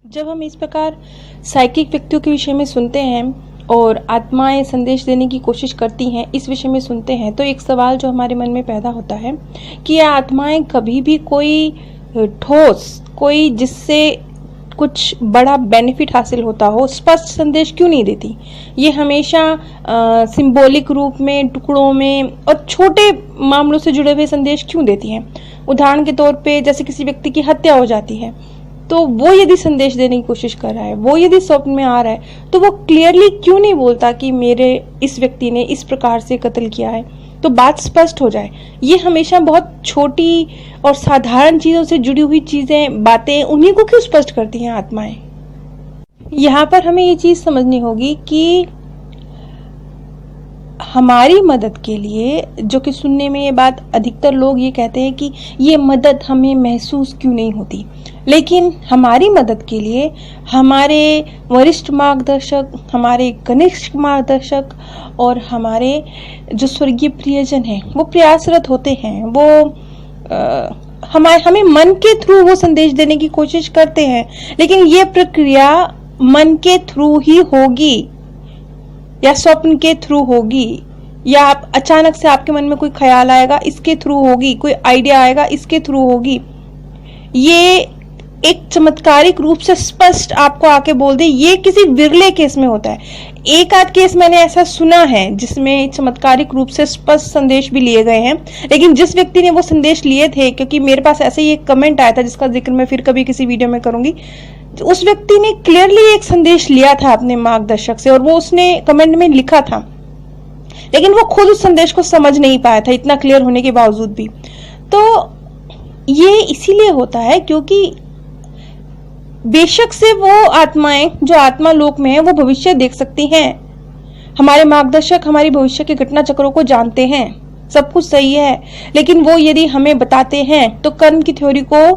जब हम इस प्रकार साइकिक व्यक्तियों के विषय में सुनते हैं और आत्माएं संदेश देने की कोशिश करती हैं, इस विषय में सुनते हैं, तो एक सवाल जो हमारे मन में पैदा होता है कि यह आत्माएं कभी भी कोई ठोस, कोई जिससे कुछ बड़ा बेनिफिट हासिल होता हो, स्पष्ट संदेश क्यों नहीं देती। ये हमेशा सिंबॉलिक रूप में, टुकड़ों में और छोटे मामलों से जुड़े हुए संदेश क्यों देती हैं। उदाहरण के तौर पे जैसे किसी व्यक्ति की हत्या हो जाती है, तो वो यदि संदेश देने की कोशिश कर रहा है, वो यदि स्वप्न में आ रहा है, तो वो क्लियरली क्यों नहीं बोलता कि मेरे इस व्यक्ति ने इस प्रकार से कत्ल किया है, तो बात स्पष्ट हो जाए। ये हमेशा बहुत छोटी और साधारण चीजों से जुड़ी हुई चीजें, बातें, उन्हीं को क्यों स्पष्ट करती हैं आत्माएं। यहाँ पर हमें ये चीज समझनी होगी कि हमारी मदद के लिए, जो कि सुनने में ये बात अधिकतर लोग ये कहते हैं कि ये मदद हमें महसूस क्यों नहीं होती, लेकिन हमारी मदद के लिए हमारे वरिष्ठ मार्गदर्शक, हमारे कनिष्ठ मार्गदर्शक और हमारे जो स्वर्गीय प्रियजन हैं वो प्रयासरत होते हैं। वो हमें मन के थ्रू वो संदेश देने की कोशिश करते हैं, लेकिन ये प्रक्रिया मन के थ्रू ही होगी या स्वप्न के थ्रू होगी, या आप अचानक से आपके मन में कोई ख्याल आएगा, इसके थ्रू होगी, कोई आइडिया आएगा, इसके थ्रू होगी। ये एक चमत्कारिक रूप से स्पष्ट आपको आके बोल दे, ये किसी विरले केस में होता है। एक आध केस मैंने ऐसा सुना है जिसमें चमत्कारिक रूप से स्पष्ट संदेश भी लिए गए हैं, लेकिन जिस व्यक्ति ने वो संदेश लिए थे, क्योंकि मेरे पास ऐसे ही एक कमेंट आया था जिसका जिक्र मैं फिर कभी किसी वीडियो में करूंगी, उस व्यक्ति ने क्लियरली एक संदेश लिया था अपने मार्गदर्शक से और वो उसने कमेंट में लिखा था, लेकिन वो खुद उस संदेश को समझ नहीं पाया था, इतना क्लियर होने के बावजूद भी। तो ये इसीलिए होता है क्योंकि बेशक से वो आत्माएं जो आत्मा लोक में है वो भविष्य देख सकती हैं। हमारे मार्गदर्शक हमारी भविष्य के घटना चक्रों को जानते हैं, सब कुछ सही है, लेकिन वो यदि हमें बताते हैं तो कर्म की थ्योरी को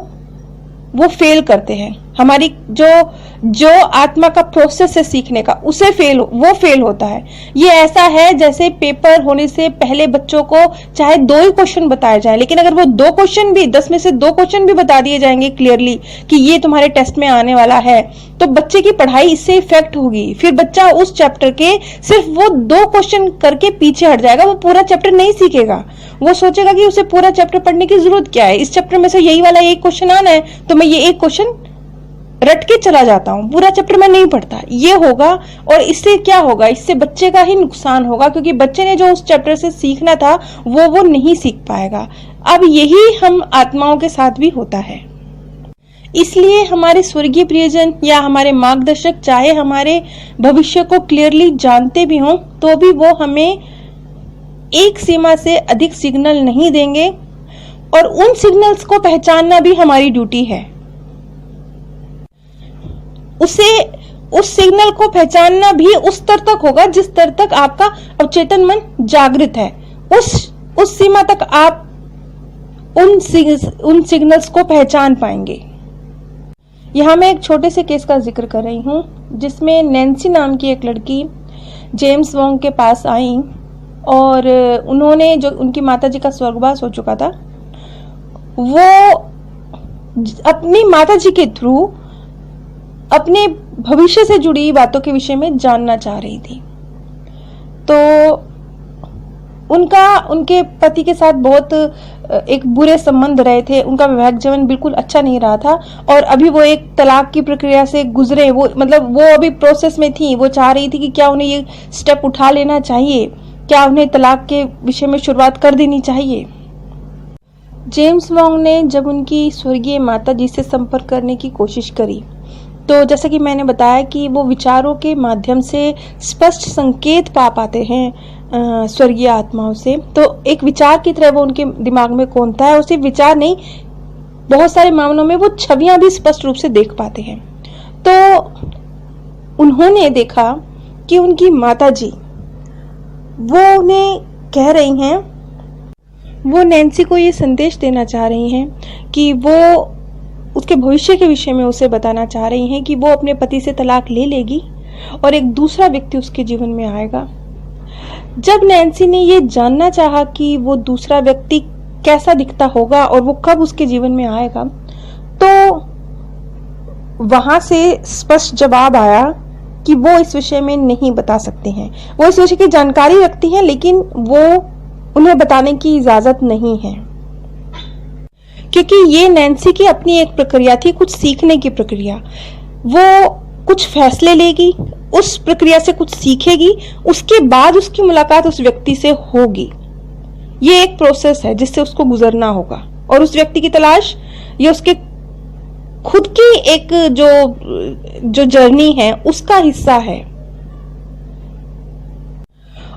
वो फेल करते हैं। हमारी जो आत्मा का प्रोसेस है सीखने का, उसे वो फेल होता है। ये ऐसा है जैसे पेपर होने से पहले बच्चों को चाहे 2 ही क्वेश्चन बताए जाए, लेकिन अगर वो 2 क्वेश्चन भी 10 में से 2 क्वेश्चन भी बता दिए जाएंगे क्लियरली कि ये तुम्हारे टेस्ट में आने वाला है, तो बच्चे की पढ़ाई इससे इफेक्ट होगी। फिर बच्चा उस चैप्टर के सिर्फ वो 2 क्वेश्चन करके पीछे हट जाएगा, वो पूरा चैप्टर नहीं सीखेगा। वो सोचेगा कि उसे पूरा चैप्टर पढ़ने की जरूरत क्या है, इस चैप्टर में से यही वाला एक क्वेश्चन आना है तो मैं ये एक क्वेश्चन रट के चला जाता हूं, पूरा चैप्टर मैं नहीं पढ़ता। ये होगा, और इससे क्या होगा, इससे बच्चे का ही नुकसान होगा, क्योंकि बच्चे ने जो उस चैप्टर से सीखना था वो नहीं सीख पाएगा। अब यही हम आत्माओं के साथ भी होता है। इसलिए हमारे स्वर्गीय प्रियजन या हमारे मार्गदर्शक चाहे हमारे भविष्य को क्लियरली जानते भी हों, तो भी वो हमें एक सीमा से अधिक सिग्नल नहीं देंगे, और उन सिग्नल्स को पहचानना भी हमारी ड्यूटी है। उस सिग्नल को पहचानना भी उस स्तर तक होगा जिस स्तर तक आपका अवचेतन मन जागृत है। उस सीमा तक आप उन सिग्नल्स को पहचान पाएंगे। यहां मैं एक छोटे से केस का जिक्र कर रही हूं, जिसमें नैन्सी नाम की एक लड़की जेम्स वोंग के पास आई और उन्होंने, जो उनकी माताजी का स्वर्गवास हो चुका था, वो अपनी माताजी के थ्रू अपने भविष्य से जुड़ी बातों के विषय में जानना चाह रही थी। तो उनके पति के साथ बहुत एक बुरे संबंध रहे थे, उनका वैवाहिक जीवन बिल्कुल अच्छा नहीं रहा था, और अभी वो एक तलाक की प्रक्रिया से गुजरे, वो अभी प्रोसेस में थी। वो चाह रही थी कि क्या उन्हें ये स्टेप उठा लेना चाहिए, क्या उन्हें तलाक के विषय में शुरुआत कर देनी चाहिए। जेम्स वोंग ने जब उनकी स्वर्गीय माताजी से संपर्क करने की कोशिश करी, तो जैसा कि मैंने बताया कि वो विचारों के माध्यम से स्पष्ट संकेत पा पाते हैं स्वर्गीय आत्माओं से। तो एक विचार की तरह वो उनके दिमाग में कौनता है, और सिर्फ विचार नहीं, बहुत सारे मामलों में वो छवियां भी स्पष्ट रूप से देख पाते हैं। तो उन्होंने देखा कि उनकी माताजी वो उन्हें कह रही हैं, वो नैन्सी को ये संदेश देना चाह रही हैं कि वो उसके भविष्य के विषय में उसे बताना चाह रही हैं कि वो अपने पति से तलाक ले लेगी और एक दूसरा व्यक्ति उसके जीवन में आएगा। जब नैन्सी ने ये जानना चाहा कि वो दूसरा व्यक्ति कैसा दिखता होगा और वो कब उसके जीवन में आएगा, तो वहां से स्पष्ट जवाब आया कि वो इस विषय में नहीं बता सकते हैं। वो इस विषय की जानकारी रखती हैं, लेकिन वो उन्हें बताने की इजाजत नहीं है, क्योंकि ये नैन्सी की अपनी एक प्रक्रिया थी, कुछ सीखने की प्रक्रिया। वो कुछ फैसले लेगी, उस प्रक्रिया से कुछ सीखेगी, उसके बाद उसकी मुलाकात उस व्यक्ति से होगी। ये एक प्रोसेस है जिससे उसको गुजरना होगा, और उस व्यक्ति की तलाश ये उसके खुद की एक जो जर्नी है उसका हिस्सा है।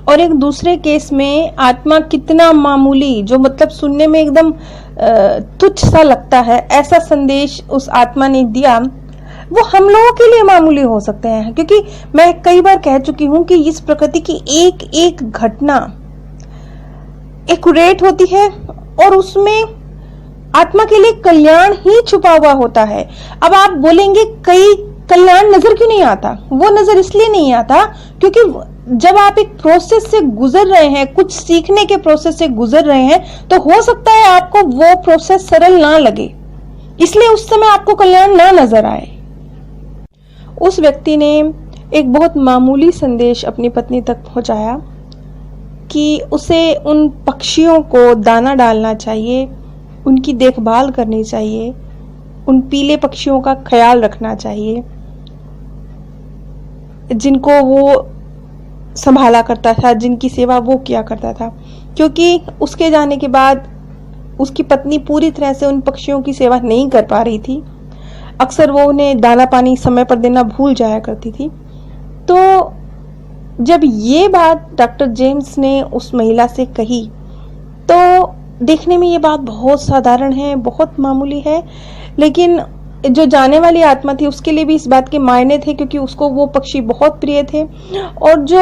और एक दूसरे केस में आत्मा कितना मामूली, जो मतलब सुनने में एकदम तुच्छ सा लगता है, ऐसा संदेश उस आत्मा ने दिया, वो हम लोगों के लिए मामूली हो सकते हैं। क्योंकि मैं कई बार कह चुकी हूं कि इस प्रकृति की एक एक घटना एक्यूरेट होती है, और उसमें आत्मा के लिए कल्याण ही छुपा हुआ होता है। अब आप बोलेंगे कई कल्याण नजर क्यों नहीं आता? वो नजर इसलिए नहीं आता क्योंकि जब आप एक प्रोसेस से गुजर रहे हैं, कुछ सीखने के प्रोसेस से गुजर रहे हैं, तो हो सकता है आपको वो प्रोसेस सरल ना लगे, इसलिए उस समय आपको कल्याण ना नजर आए। उस व्यक्ति ने एक बहुत मामूली संदेश अपनी पत्नी तक पहुंचाया कि उसे उन पक्षियों को दाना डालना चाहिए, उनकी देखभाल करनी चाहिए, उन पीले पक्षियों का ख्याल रखना चाहिए जिनको वो संभाला करता था, जिनकी सेवा वो किया करता था। क्योंकि उसके जाने के बाद उसकी पत्नी पूरी तरह से उन पक्षियों की सेवा नहीं कर पा रही थी। अक्सर वो उन्हें दाना पानी समय पर देना भूल जाया करती थी। तो जब ये बात डॉक्टर जेम्स ने उस महिला से कही, तो देखने में ये बात बहुत साधारण है, बहुत मामूली है, लेकिन जो जाने वाली आत्मा थी उसके लिए भी इस बात के मायने थे, क्योंकि उसको वो पक्षी बहुत प्रिय थे। और जो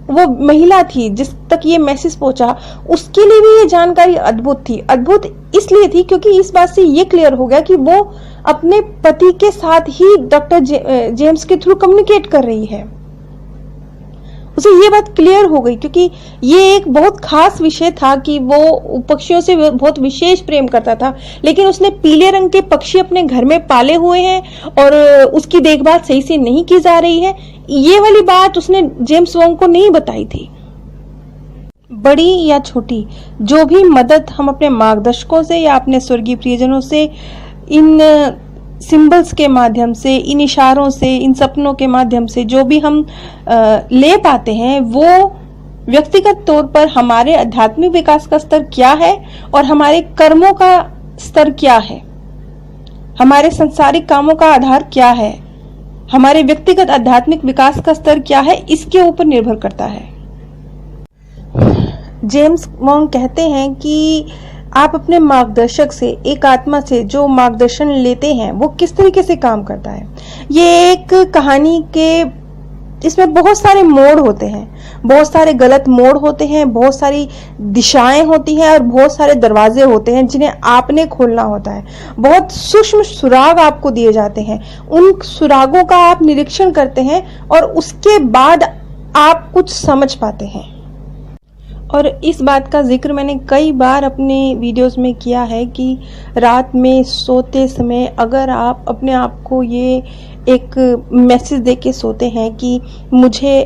वो महिला थी जिस तक ये मैसेज पहुंचा, उसके लिए भी ये जानकारी अद्भुत थी। अद्भुत इसलिए थी क्योंकि इस बात से ये क्लियर हो गया कि वो अपने पति के साथ ही डॉक्टर जेम्स के थ्रू कम्युनिकेट कर रही है। उसे ये बात क्लियर हो गई, क्योंकि ये एक बहुत खास विषय था कि वो पक्षियों से बहुत विशेष प्रेम करता था, लेकिन उसने पीले रंग के पक्षी अपने घर में पाले हुए हैं और उसकी देखभाल सही से नहीं की जा रही है। ये वाली बात उसने जेम्स वोंग को नहीं बताई थी। बड़ी या छोटी जो भी मदद हम अपने मार्गदर्शकों से या अपने स्वर्गीय प्रियजनों से इन सिंबल्स के माध्यम से, इन इशारों से, इन सपनों के माध्यम से जो भी हम ले पाते हैं, वो व्यक्तिगत तौर पर हमारे आध्यात्मिक विकास का स्तर क्या है और हमारे कर्मों का स्तर क्या है, हमारे सांसारिक कामों का आधार क्या है, हमारे व्यक्तिगत आध्यात्मिक विकास का स्तर क्या है, इसके ऊपर निर्भर करता है। जेम्स वोंग कहते हैं कि आप अपने मार्गदर्शक से, एक आत्मा से जो मार्गदर्शन लेते हैं, वो किस तरीके से काम करता है। ये एक कहानी के, इसमें बहुत सारे मोड़ होते हैं, बहुत सारे गलत मोड़ होते हैं, बहुत सारी दिशाएं होती हैं और बहुत सारे दरवाजे होते हैं जिन्हें आपने खोलना होता है। बहुत सूक्ष्म सुराग आपको दिए जाते हैं, उन सुरागों का आप निरीक्षण करते हैं और उसके बाद आप कुछ समझ पाते हैं। और इस बात का जिक्र मैंने कई बार अपने वीडियोस में किया है कि रात में सोते समय अगर आप अपने आप को ये एक मैसेज दे के सोते हैं कि मुझे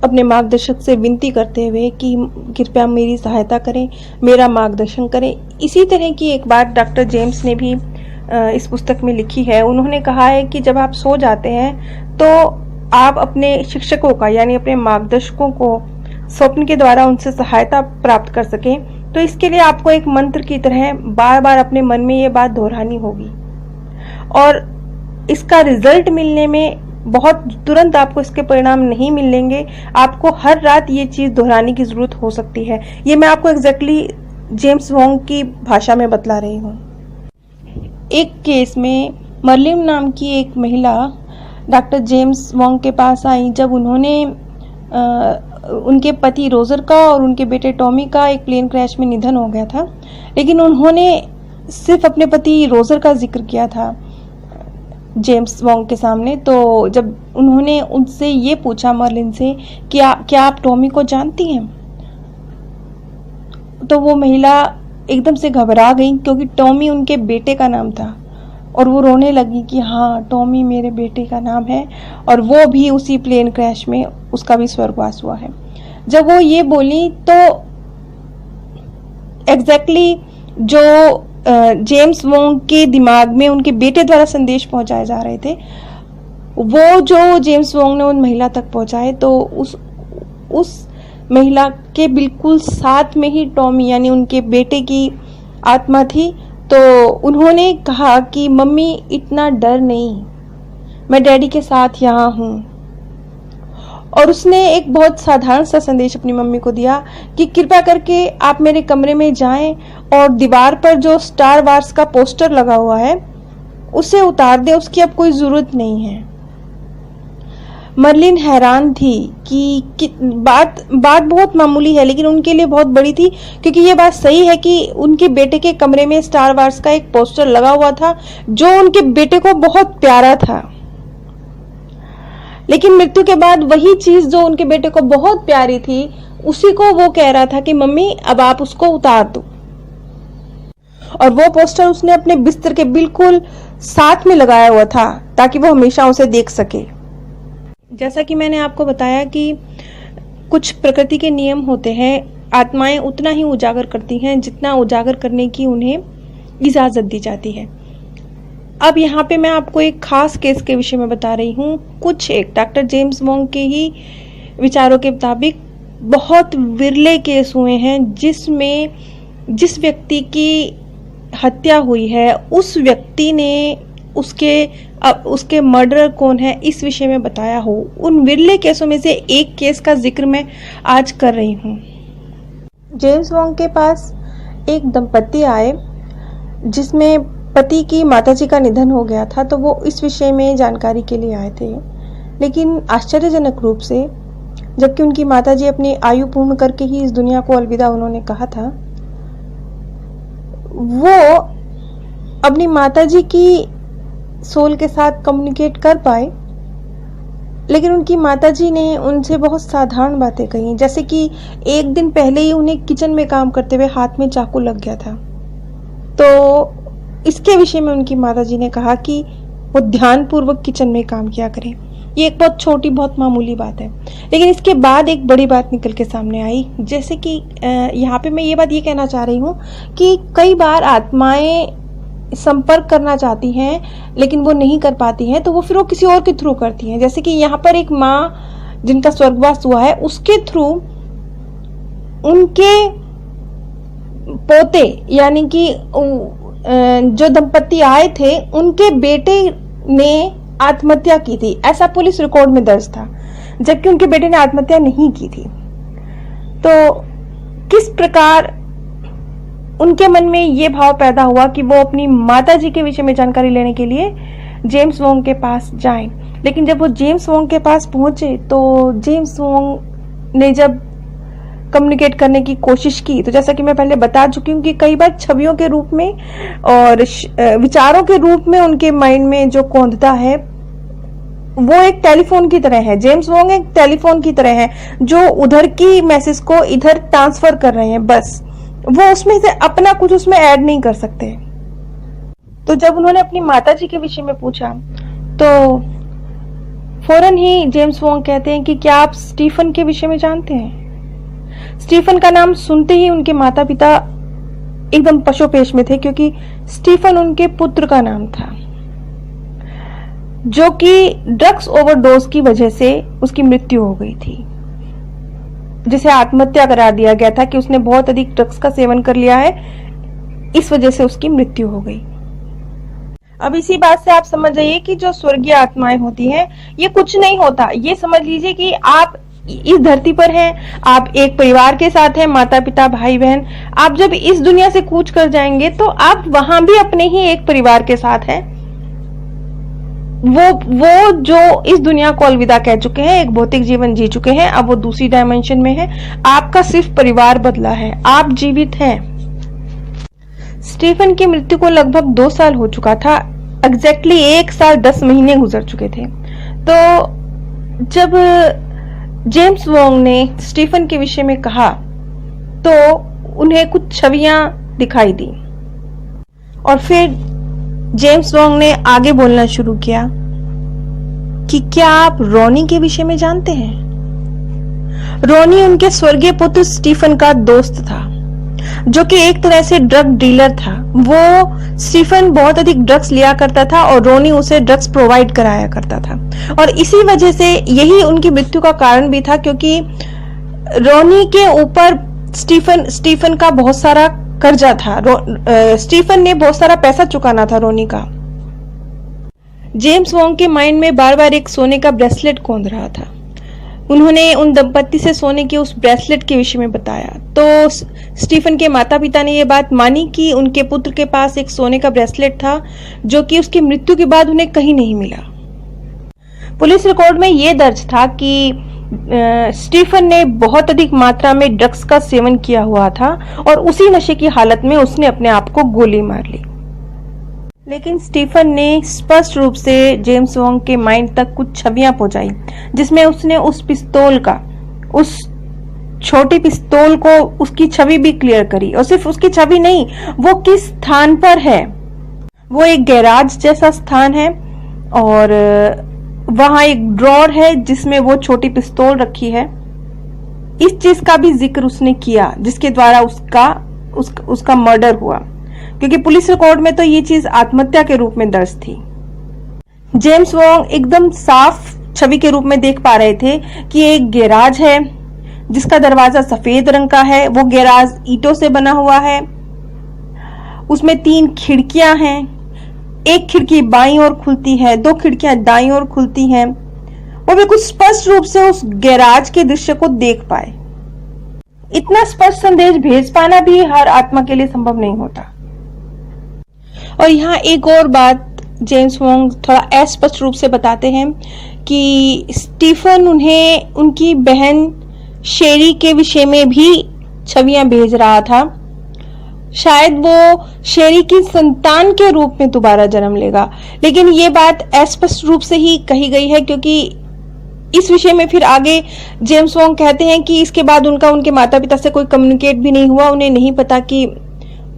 अपने मार्गदर्शक से विनती करते हुए कि कृपया मेरी सहायता करें, मेरा मार्गदर्शन करें। इसी तरह की एक बात डॉक्टर जेम्स ने भी इस पुस्तक में लिखी है। उन्होंने कहा है कि जब आप सो जाते हैं तो आप अपने शिक्षकों का, यानी अपने मार्गदर्शकों को स्वप्न के द्वारा उनसे सहायता प्राप्त कर सकें, तो इसके लिए आपको एक मंत्र की तरह बार बार अपने मन में ये बात दोहरानी होगी और इसका रिजल्ट मिलने में बहुत तुरंत आपको इसके परिणाम नहीं मिलेंगे। आपको हर रात ये चीज दोहराने की जरूरत हो सकती है। ये मैं आपको एग्जैक्टली जेम्स वोंग की भाषा में बतला रही हूँ। एक केस में मर्लिन नाम की एक महिला डॉक्टर जेम्स वोंग के पास आई जब उन्होंने उनके पति रोजर का और उनके बेटे टॉमी का एक प्लेन क्रैश में निधन हो गया था, लेकिन उन्होंने सिर्फ अपने पति रोजर का जिक्र किया था जेम्स वोंग के सामने। तो जब उन्होंने उनसे ये पूछा मर्लिन से कि क्या आप टॉमी को जानती हैं, तो वो महिला एकदम से घबरा गई क्योंकि टॉमी उनके बेटे का नाम था और वो रोने लगी कि हाँ, टॉमी मेरे बेटे का नाम है और वो भी उसी प्लेन क्रैश में उसका भी स्वर्गवास हुआ है। जब वो ये बोली तो एग्जैक्टली जो जेम्स वोंग के दिमाग में उनके बेटे द्वारा संदेश पहुंचाए जा रहे थे, वो जो जेम्स वोंग ने उन महिला तक पहुंचाए, तो उस महिला के बिल्कुल साथ में ही टॉमी यानी उनके बेटे की आत्मा थी। तो उन्होंने कहा कि मम्मी इतना डर नहीं, मैं डैडी के साथ यहाँ हूँ। और उसने एक बहुत साधारण सा संदेश अपनी मम्मी को दिया कि कृपया करके आप मेरे कमरे में जाएं और दीवार पर जो स्टार वार्स का पोस्टर लगा हुआ है उसे उतार दें, उसकी अब कोई जरूरत नहीं है। मर्लिन हैरान थी कि बात बहुत मामूली है लेकिन उनके लिए बहुत बड़ी थी, क्योंकि ये बात सही है कि उनके बेटे के कमरे में स्टार वार्स का एक पोस्टर लगा हुआ था जो उनके बेटे को बहुत प्यारा था। लेकिन मृत्यु के बाद वही चीज जो उनके बेटे को बहुत प्यारी थी, उसी को वो कह रहा था कि मम्मी अब आप उसको उतार दो। और वो पोस्टर उसने अपने बिस्तर के बिल्कुल साथ में लगाया हुआ था ताकि वो हमेशा उसे देख सके। जैसा कि मैंने आपको बताया कि कुछ प्रकृति के नियम होते हैं, आत्माएं उतना ही उजागर करती हैं जितना उजागर करने की उन्हें इजाजत दी जाती है। अब यहाँ पे मैं आपको एक खास केस के विषय में बता रही हूँ। कुछ एक डॉक्टर जेम्स वोंग के ही विचारों के मुताबिक बहुत विरले केस हुए हैं जिसमें जिस व्यक्ति की हत्या हुई है उस व्यक्ति ने उसके मर्डरर कौन है इस विषय में बताया हो। उन विरले केसों में से एक केस का जिक्र मैं आज कर रही हूँ। जेम्स वोंग के पास एक दंपत्ति आए जिसमें पति की माताजी का निधन हो गया था, तो वो इस विषय में जानकारी के लिए आए थे। लेकिन आश्चर्यजनक रूप से जबकि उनकी माताजी अपनी आयु पूर्ण करके ही इस दुनिया को अलविदा उन्होंने कहा था, वो अपनी माताजी की सोल के साथ कम्युनिकेट कर पाए। लेकिन उनकी माताजी ने उनसे बहुत साधारण बातें कही, जैसे कि एक दिन पहले ही उन्हें किचन में काम करते हुए हाथ में चाकू लग गया था। तो इसके विषय में उनकी माताजी ने कहा कि वो ध्यानपूर्वक किचन में काम किया करें। ये एक बहुत छोटी बहुत मामूली बात है, लेकिन इसके बाद एक बड़ी बात निकल के सामने आई। जैसे कि यहाँ पे मैं ये बात ये कहना चाह रही हूँ कि कई बार आत्माएं संपर्क करना चाहती हैं लेकिन वो नहीं कर पाती हैं, तो वो फिर वो किसी और के थ्रू करती हैं। जैसे कि यहाँ पर एक माँ जिनका स्वर्गवास हुआ है, उसके थ्रू उनके पोते यानी कि जो दंपत्ति आए थे उनके बेटे ने आत्महत्या की थी, ऐसा पुलिस रिकॉर्ड में दर्ज था, जबकि उनके बेटे ने आत्महत्या नहीं की थी। तो किस प्रकार उनके मन में ये भाव पैदा हुआ कि वो अपनी माताजी के विषय में जानकारी लेने के लिए जेम्स वोंग के पास जाएं। लेकिन जब वो जेम्स वोंग के पास पहुंचे तो जेम्स वोंग ने जब कम्युनिकेट करने की कोशिश की, तो जैसा कि मैं पहले बता चुकी हूँ कि कई बार छवियों के रूप में और विचारों के रूप में उनके माइंड में जो कौंधता है वो एक टेलीफोन की तरह है। जेम्स वोंग एक टेलीफोन की तरह है जो उधर की मैसेज को इधर ट्रांसफर कर रहे हैं, बस वो उसमें से अपना कुछ उसमें ऐड नहीं कर सकते। तो जब उन्होंने अपनी माताजी के विषय में पूछा तो फौरन ही जेम्स वोंग कहते हैं कि क्या आप स्टीफन के विषय में जानते हैं। स्टीफन का नाम सुनते ही उनके माता पिता एकदम पशोपेश में थे, क्योंकि स्टीफन उनके पुत्र का नाम था जो कि ड्रग्स ओवरडोज की वजह से उसकी मृत्यु हो गई थी, जिसे आत्महत्या करार दिया गया था कि उसने बहुत अधिक ड्रग्स का सेवन कर लिया है, इस वजह से उसकी मृत्यु हो गई। अब इसी बात से आप समझ जाइए कि जो स्वर्गीय आत्माएं होती हैं ये कुछ नहीं होता। ये समझ लीजिए कि आप इस धरती पर हैं, आप एक परिवार के साथ हैं, माता पिता भाई बहन। आप जब इस दुनिया से कूच कर जाएंगे तो आप वहां भी अपने ही एक परिवार के साथ हैं। वो जो इस दुनिया को अलविदा कह चुके हैं, एक भौतिक जीवन जी चुके हैं, अब वो दूसरी डायमेंशन में है। आपका सिर्फ परिवार बदला है, आप जीवित हैं। स्टीफन की मृत्यु को लगभग 2 साल हो चुका था, एग्जैक्टली 1 साल 10 महीने गुजर चुके थे। तो जब जेम्स वोंग ने स्टीफन के विषय में कहा तो उन्हें कुछ छवियां दिखाई दी और फिर जेम्स वोंग ने आगे बोलना शुरू किया कि क्या आप रोनी के विषय में जानते हैं? रोनी उनके स्वर्गीय पुत्र स्टीफन का दोस्त था, जो कि एक तरह से ड्रग डीलर था। वो स्टीफन बहुत अधिक ड्रग्स लिया करता था और रोनी उसे ड्रग्स प्रोवाइड कराया करता था, और इसी वजह से यही उनकी मृत्यु का कारण भी था, क्योंकि रोनी के ऊपर स्टीफन का बहुत सारा कर्जा था। स्टीफन ने बहुत सारा पैसा चुकाना था रोनी का। जेम्स वोंग के माइंड में बार बार एक सोने का ब्रेसलेट कौंध रहा था। उन्होंने उन दंपत्ति से सोने के उस ब्रेसलेट के विषय में बताया तो स्टीफन के माता पिता ने यह बात मानी कि उनके पुत्र के पास एक सोने का ब्रेसलेट था, जो कि उसकी मृत्यु के बाद उन्हें कहीं नहीं मिला। पुलिस रिकॉर्ड में यह दर्ज था कि स्टीफन ने बहुत अधिक मात्रा में ड्रग्स का सेवन किया हुआ था और उसी नशे की हालत में उसने अपने आप को गोली मार ली। लेकिन स्टीफन ने स्पष्ट रूप से जेम्स वोंग के माइंड तक कुछ छवियां पहुंचाई, जिसमें उसने उस पिस्तौल का, उस छोटी पिस्तौल को, उसकी छवि भी क्लियर करी। और सिर्फ उसकी छवि नहीं, वो किस स्थान पर है। वो एक गैराज जैसा स्थान है और वहां एक ड्रॉर है जिसमें वो छोटी पिस्तौल रखी है। इस चीज का भी जिक्र उसने किया जिसके द्वारा उसका मर्डर हुआ, क्योंकि पुलिस रिकॉर्ड में तो ये चीज आत्महत्या के रूप में दर्ज थी। जेम्स वोंग एकदम साफ छवि के रूप में देख पा रहे थे कि एक गैराज है जिसका दरवाजा सफेद रंग का है। वो गैराज ईंटों से बना हुआ है, उसमें 3 खिड़कियां हैं। एक खिड़की बाईं ओर खुलती है, 2 खिड़कियां दाईं ओर खुलती हैं। वो बिल्कुल स्पष्ट रूप से उस गैराज के दृश्य को देख पाए। इतना स्पष्ट संदेश भेज पाना भी हर आत्मा के लिए संभव नहीं होता। और यहाँ एक और बात जेम्स वोंग थोड़ा अस्पष्ट रूप से बताते हैं कि स्टीफन उन्हें उनकी बहन शेरी के विषय में भी छवियां भेज रहा था। शायद वो शेरी की संतान के रूप में दोबारा जन्म लेगा, लेकिन ये बात अस्पष्ट रूप से ही कही गई है, क्योंकि इस विषय में फिर आगे जेम्स वोंग कहते हैं कि इसके बाद उनके माता पिता से कोई कम्युनिकेट भी नहीं हुआ। उन्हें नहीं पता कि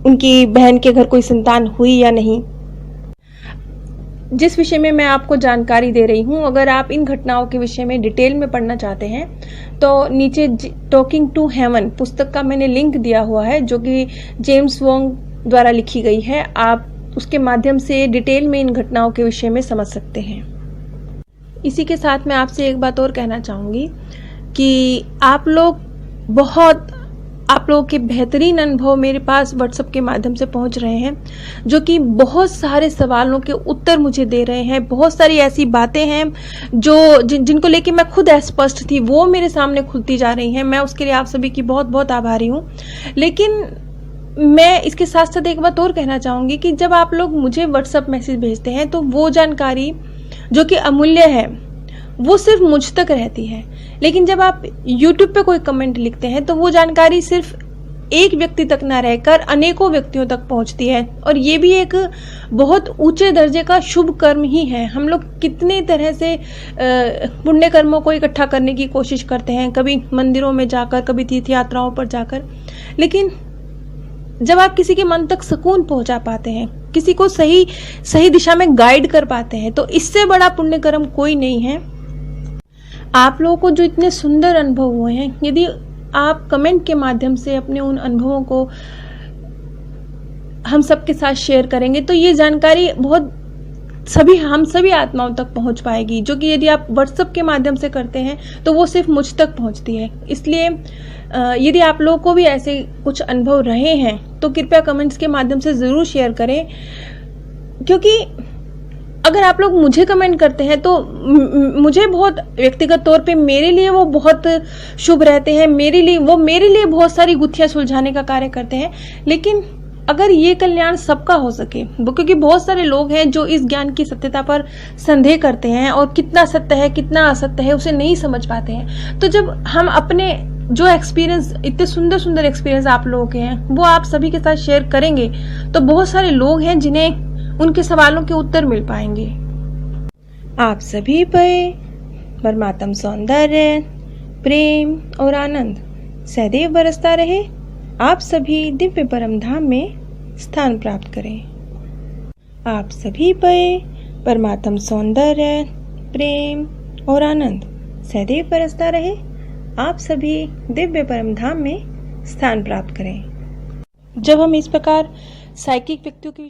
उनकी बहन के घर कोई संतान हुई या नहीं। जिस विषय में मैं आपको जानकारी दे रही हूं, अगर आप इन घटनाओं के विषय में डिटेल में पढ़ना चाहते हैं तो नीचे टॉकिंग टू हेवन पुस्तक का मैंने लिंक दिया हुआ है, जो कि जेम्स वोंग द्वारा लिखी गई है। आप उसके माध्यम से डिटेल में इन घटनाओं के विषय में समझ सकते हैं। इसी के साथ मैं आपसे एक बात और कहना चाहूंगी कि आप लोगों के बेहतरीन अनुभव मेरे पास व्हाट्सएप के माध्यम से पहुंच रहे हैं, जो कि बहुत सारे सवालों के उत्तर मुझे दे रहे हैं। बहुत सारी ऐसी बातें हैं जिनको लेके मैं खुद अस्पष्ट थी, वो मेरे सामने खुलती जा रही हैं। मैं उसके लिए आप सभी की बहुत बहुत आभारी हूँ। लेकिन मैं इसके साथ साथ एक बात और कहना चाहूंगी कि जब आप लोग मुझे व्हाट्सएप मैसेज भेजते हैं तो वो जानकारी जो कि अमूल्य है वो सिर्फ मुझ तक रहती है, लेकिन जब आप YouTube पे कोई कमेंट लिखते हैं तो वो जानकारी सिर्फ एक व्यक्ति तक ना रहकर अनेकों व्यक्तियों तक पहुंचती है। और ये भी एक बहुत ऊंचे दर्जे का शुभ कर्म ही है। हम लोग कितने तरह से पुण्य कर्मों को इकट्ठा करने की कोशिश करते हैं, कभी मंदिरों में जाकर, कभी तीर्थ यात्राओं पर जाकर, लेकिन जब आप किसी के मन तक सुकून पहुंचा पाते हैं, किसी को सही दिशा में गाइड कर पाते हैं, तो इससे बड़ा पुण्य कर्म कोई नहीं है। आप लोगों को जो इतने सुंदर अनुभव हुए हैं, यदि आप कमेंट के माध्यम से अपने उन अनुभवों को हम सबके साथ शेयर करेंगे तो ये जानकारी हम सभी आत्माओं तक पहुंच पाएगी, जो कि यदि आप व्हाट्सएप के माध्यम से करते हैं तो वो सिर्फ मुझ तक पहुंचती है। इसलिए यदि आप लोगों को भी ऐसे कुछ अनुभव रहे हैं तो कृपया कमेंट्स के माध्यम से ज़रूर शेयर करें, क्योंकि अगर आप लोग मुझे कमेंट करते हैं तो मुझे बहुत व्यक्तिगत तौर पे मेरे लिए वो बहुत शुभ रहते हैं। मेरे लिए बहुत सारी गुत्थियां सुलझाने का कार्य करते हैं। लेकिन अगर ये कल्याण सबका हो सके, क्योंकि बहुत सारे लोग हैं जो इस ज्ञान की सत्यता पर संदेह करते हैं और कितना सत्य है कितना असत्य है उसे नहीं समझ पाते हैं। तो जब हम अपने जो एक्सपीरियंस, इतने सुंदर सुंदर एक्सपीरियंस आप लोगों के हैं, वो आप सभी के साथ शेयर करेंगे तो बहुत सारे लोग हैं जिन्हें उनके सवालों के उत्तर मिल पाएंगे। आप सभी पर परमात्म सौंदर्य, प्रेम और आनंद सदैव बरसता रहे। आप सभी दिव्य परम धाम में स्थान प्राप्त करें। आप सभी पर परमात्म सौंदर्य, प्रेम और आनंद सदैव बरसता रहे। आप सभी दिव्य परम धाम में स्थान प्राप्त करें। जब हम इस प्रकार साइकिक व्यक्तियों के